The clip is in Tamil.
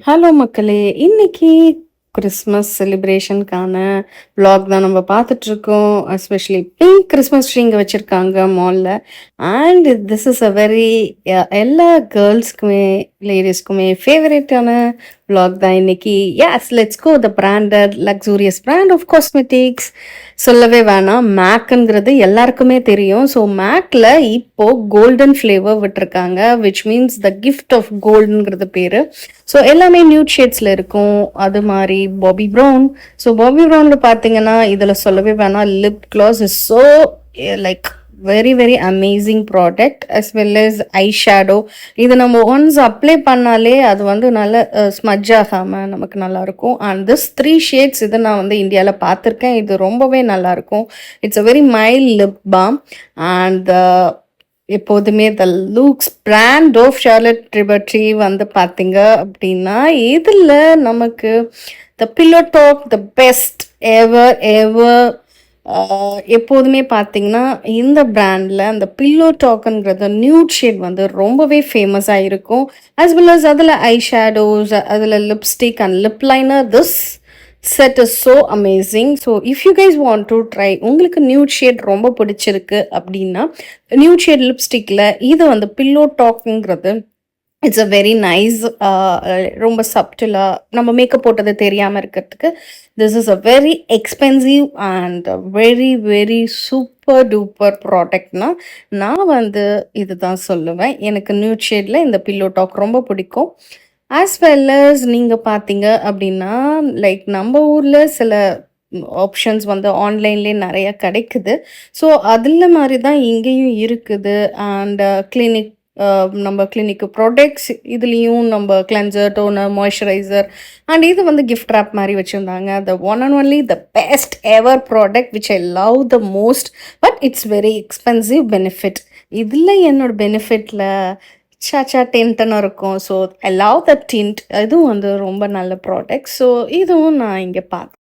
ஹலோ மக்களே! இன்னைக்கு கிறிஸ்மஸ் செலிப்ரேஷனுக்கான விளாக் தான் நம்ம பார்த்துட்ருக்கோம். எஸ்பெஷலி பிங்க் கிறிஸ்மஸ் ட்ரீ இங்க வச்சிருக்காங்க மால்ல. And this is a very எல்லா கேர்ள்ஸ்க்குமே, லேடீஸ்க்குமே ஃபேவரட்டான விளாக் தான் இன்னைக்கு. Yes let's go the branded luxurious brand of cosmetics. சொல்லவே வேணாம். மேக்குங்கிறது எல்லாருக்குமே தெரியும். ஸோ மேக்ல இப்போ கோல்டன் ஃப்ளேவர் விட்டுருக்காங்க. Which means the gift of கோல்டுங்கிறது பேரு. ஸோ எல்லாமே நியூட் ஷேட்ஸில் இருக்கும். அது மாதிரி பாபி ப்ரௌன். ஸோ பாபி ப்ரௌனில் பார்த்தீங்கன்னா இதில் சொல்லவே வேணாம், lip gloss is so like very very amazing product as well as eye shadow. இது நம்ம ஒன்ஸ் அப்ளை பண்ணாலே அது வந்து நல்ல ஸ்மஜ் ஆகாமல் நமக்கு நல்லாயிருக்கும். அண்ட் திஸ் 3 ஷேட்ஸ் இது நான் வந்து இந்தியாவில் பார்த்துருக்கேன். இது ரொம்பவே நல்லாயிருக்கும். It's a very mild lip balm. And எப்போதுமே the luxe brand of Charlotte Tilbury வந்து பார்த்தீங்க அப்படின்னா இதில் நமக்கு the pillow talk the best ever ever. எப்போதுமே பார்த்தீங்கன்னா இந்த பிராண்டில் அந்த பில்லோ டாக்குங்கிறது நியூட் ஷேட் வந்து ரொம்பவே ஃபேமஸாக இருக்கும். ஆஸ் வெல் அஸ் அதில் ஐ ஷேடோஸ், அதில் lipstick and lip liner. This set is so amazing. So if you guys want to try, உங்களுக்கு நியூட் ஷேட் ரொம்ப பிடிச்சிருக்கு அப்படின்னா நியூட் ஷேட் லிப்ஸ்டிக்கில் இது வந்து பில்லோ டாக்குங்கிறது இட்ஸ் அ வெரி நைஸ். ரொம்ப சப்டிலாக நம்ம மேக்கப் போட்டது தெரியாமல் இருக்கிறதுக்கு this is a very expensive and very very super duper ப்ராடக்ட்னா நான் வந்து இதுதான் சொல்லுவேன். எனக்கு நியூட் ஷேடில் இந்த பில்லோ டாக் ரொம்ப பிடிக்கும். ஆஸ் வெல் அஸ் நீங்கள் பார்த்தீங்க அப்படின்னா லைக் நம்ம ஊரில் சில ஆப்ஷன்ஸ் வந்து ஆன்லைன்லேயே நிறைய கிடைக்குது. ஸோ அதில் மாதிரி தான் இங்கேயும் இருக்குது. அண்ட் கிளினிக், நம்ம கிளினிக்கு ப்ராடக்ட்ஸ் இதுலேயும் நம்ம கிளென்சர், டோனர், மாய்ஸ்சரைசர் அண்ட் இது வந்து கிஃப்ட் ரேப் மாதிரி வச்சுருந்தாங்க. The one and only the best ever product which I love the most. But it's very expensive benefit. இதில் என்னோட பெனிஃபிட்டில் சாச்சா டின்ட்டுன்னு இருக்கும். So I love the didn't. இதுவும் வந்து ரொம்ப நல்ல ப்ராடக்ட். ஸோ இதுவும் நான் இங்கே பார்த்தேன்.